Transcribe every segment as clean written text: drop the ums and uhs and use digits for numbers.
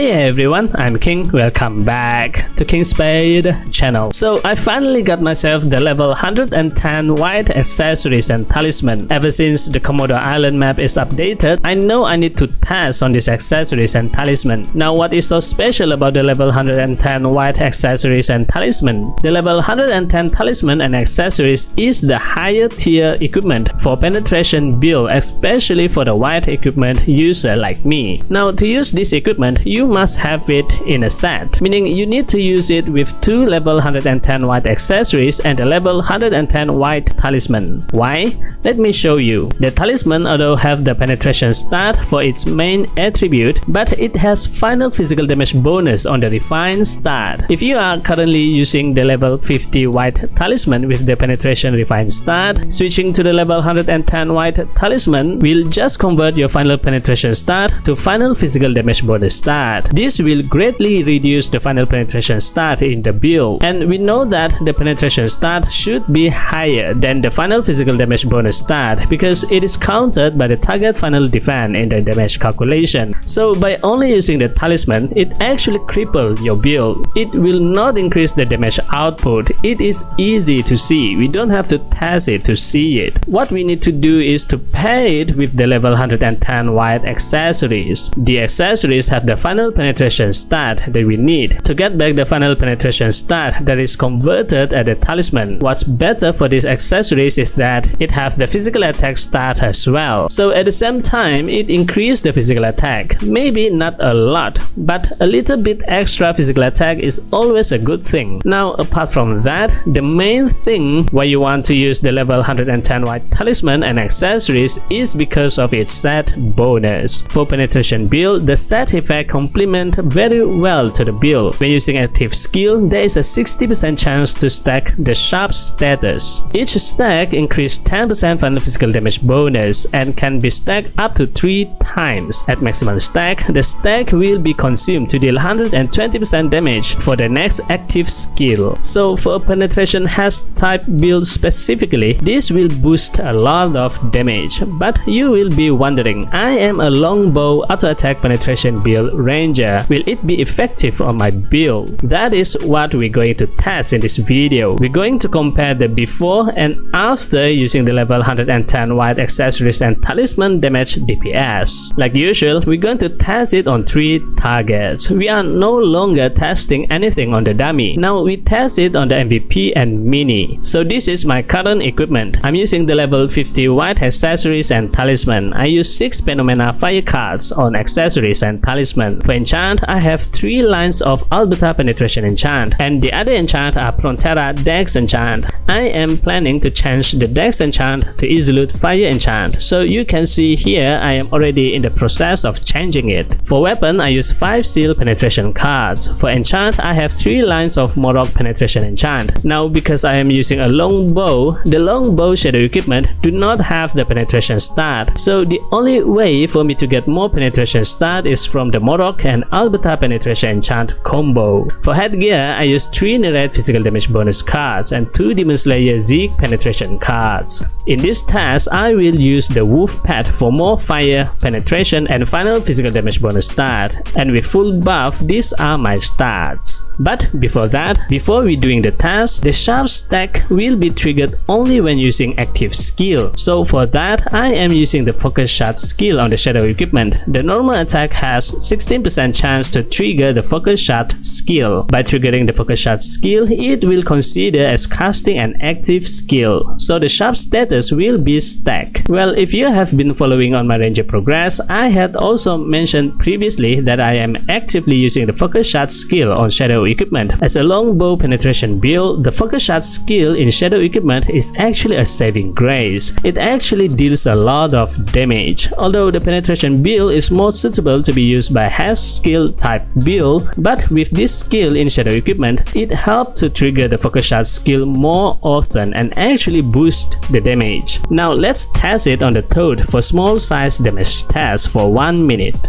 Hi everyone, I'm King. Welcome back to KingSpade channel. So I finally got myself the level 110 white accessories and talisman. Ever since the Komodo Island map is updated, I know I need to test on these accessories and talisman. Now what is so special about the level 110 white accessories and talisman? The level 110 talisman and accessories is the higher tier equipment for penetration build, especially for the white equipment user like me. Now to use this equipment, you must have it in a set, meaning you need to use it with 2 level 110 white accessories and a level 110 white talisman. Why? Let me show you. The talisman although have the penetration stat for its main attribute, but it has final physical damage bonus on the refined stat. If you are currently using the level 50 white talisman with the penetration refined stat, switching to the level 110 white talisman will just convert your final penetration stat to final physical damage bonus stat. This will greatly reduce the final penetration stat in the build, and we know that the penetration stat should be higher than the final physical damage bonus stat because it is counted by the target final defense in the damage calculation. So by only using the talisman, it actually cripples your build. It will not increase the damage output. It is easy to see. We don't have to test it to see it. What we need to do is to pair it with the level 110 white accessories. The accessories have the final penetration stat that we need to get back the final penetration stat that is converted at the talisman. What's better for these accessories is that it have the physical attack stat as well. So at the same time, it increases the physical attack. Maybe not a lot, but a little bit extra physical attack is always a good thing. Now apart from that, the main thing why you want to use the level 110 white talisman and accessories is because of its set bonus. For penetration build, the set effect complement very well to the build. When using active skill, there is a 60% chance to stack the sharp status. Each stack increases 10% final physical damage bonus and can be stacked up to 3 times. At maximum stack, the stack will be consumed to deal 120% damage for the next active skill. So for a penetration hash type build specifically, this will boost a lot of damage. But you will be wondering, I am a longbow auto attack penetration build ranger. Will it be effective on my build? That is what we're going to test in this video. We're going to compare the before and after using the level 110 white accessories and talisman damage DPS. Like usual, we're going to test it on 3 targets. We are no longer testing anything on the dummy. Now we test it on the MVP and mini. So this is my current equipment. I'm using the level 50 white accessories and talisman. I use 6 phenomena fire cards on accessories and talisman. For enchant, I have 3 lines of Alberta penetration enchant, and the other enchant are Frontera Dex enchant. I am planning to change the Dex enchant to Isolute fire enchant. So you can see here I am already in the process of changing it. For weapon, I use 5 seal penetration cards. For enchant, I have 3 lines of Morok penetration enchant. Now because I am using a longbow, the longbow shadow equipment do not have the penetration stat. So the only way for me to get more penetration stat is from the Morok and Alberta penetration enchant combo. For headgear, I use 3 Nerite physical damage bonus cards and 2 Demon Slayer Zeke penetration cards. In this test, I will use the Wolf Pet for more fire penetration and final physical damage bonus stat. And with full buff, these are my stats. But before that, before we doing the test, the sharp stack will be triggered only when using active skill. So for that, I am using the focus shot skill on the shadow equipment. The normal attack has 16% chance to trigger the focus shot skill. By triggering the focus shot skill, it will consider as casting an active skill. So the sharp status will be stacked. Well, if you have been following on my ranger progress, I had also mentioned previously that I am actively using the focus shot skill on shadow equipment. As a longbow penetration build, the focus shot skill in shadow equipment is actually a saving grace. It actually deals a lot of damage. Although the penetration build is more suitable to be used by hash skill type build, but with this skill in shadow equipment, it helps to trigger the focus shot skill more often and actually boost the damage. Now let's test it on the Toad for small size damage test for 1 minute.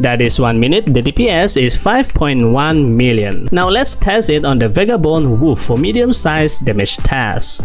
That is 1 minute. The DPS is 5.1 million. Now let's test it on the Vagabond Wolf for medium-sized damage task.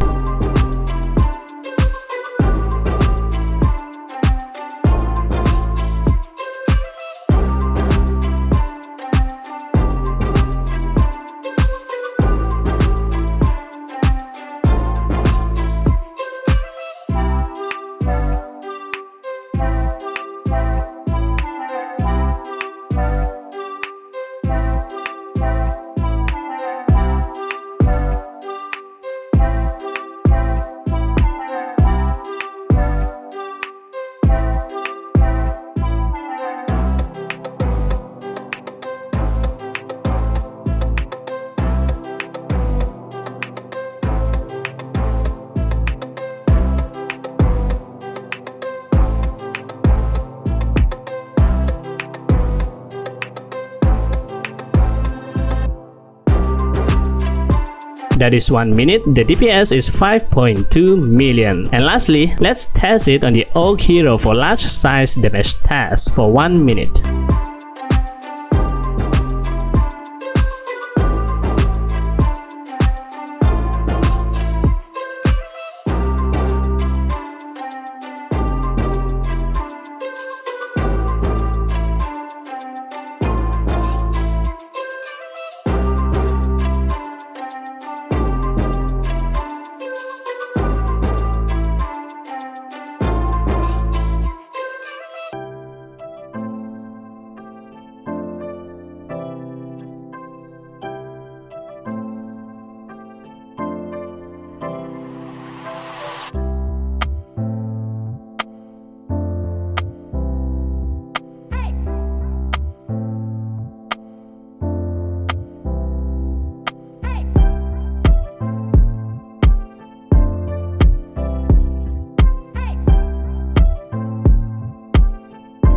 That is 1 minute. The DPS is 5.2 million. And lastly, let's test it on the Oak Hero for large size damage task for 1 minute.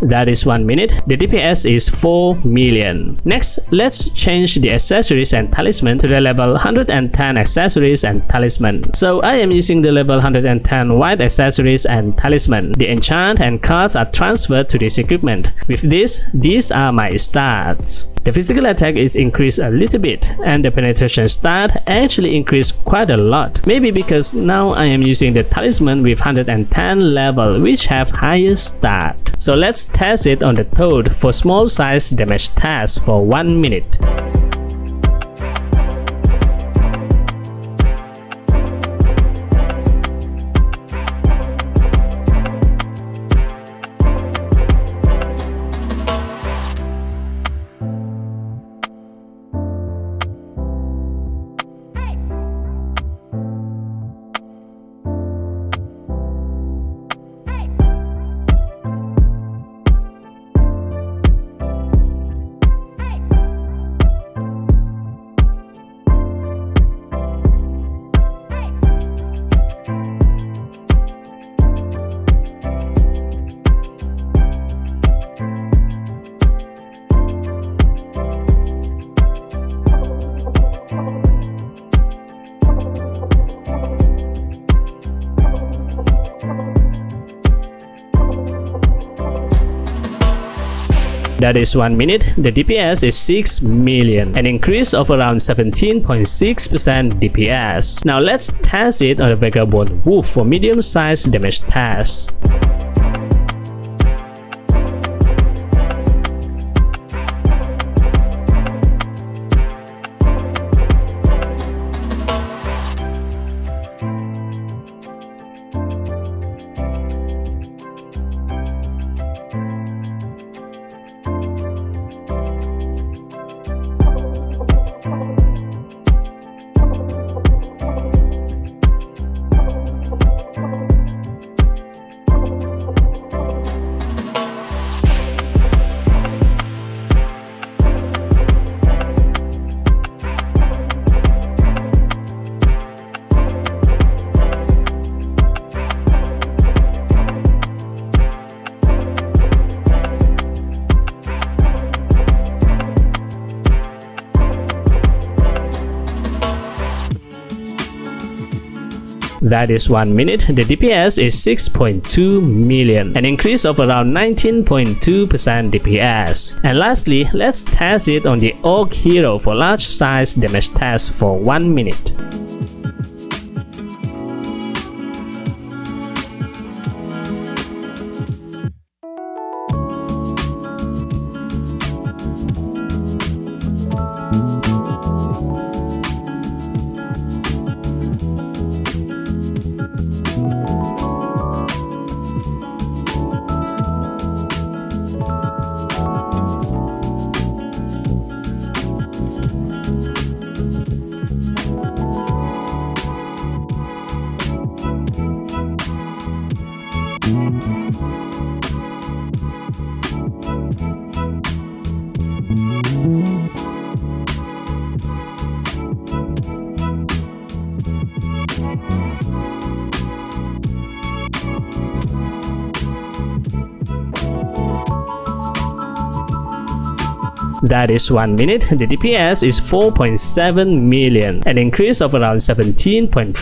That is 1 minute. The DPS is 4 million. Next, let's change the accessories and talisman to the level 110 accessories and talisman. So I am using the level 110 white accessories and talisman. The enchant and cards are transferred to this equipment. With this, these are my stats. The physical attack is increased a little bit, and the penetration stat actually increased quite a lot. Maybe because now I am using the talisman with 110 level, which have higher stat. So let's test it on the Toad for small size damage task for 1 minute. That is 1 minute. The DPS is 6 million, an increase of around 17.6% DPS. Now let's test it on the Vagabond Wolf for medium-sized damage task. That is 1 minute, the DPS is 6.2 million, an increase of around 19.2% DPS. And lastly, let's test it on the Orc hero for large size damage test for 1 minute. That is 1 minute, the DPS is 4.7 million, an increase of around 17.5%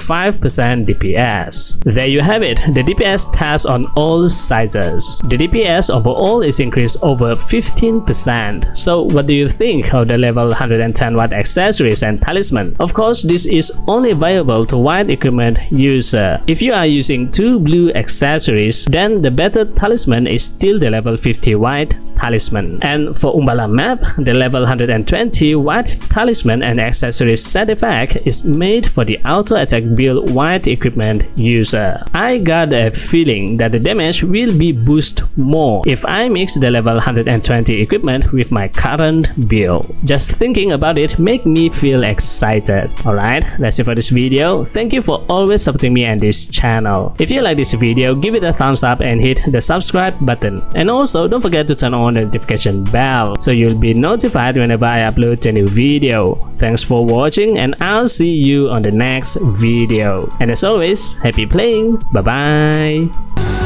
DPS. There you have it, the DPS test on all sizes. The DPS overall is increased over 15%. So what do you think of the level 110 watt accessories and talisman? Of course, this is only viable to white equipment user. If you are using 2 blue accessories, then the better talisman is still the level 50 white talisman. And for Umbala map, the level 120 white talisman and accessories set effect is made for the auto attack build white equipment user. I got a feeling that the damage will be boosted more if I mix the level 120 equipment with my current build. Just thinking about it make me feel excited. Alright, that's it for this video. Thank you for always supporting me and this channel. If you like this video, give it a thumbs up and hit the subscribe button. And also don't forget to turn on the notification bell so you'll be notified whenever I upload a new video. Thanks for watching and I'll see you on the next video. And as always, happy playing. Bye bye.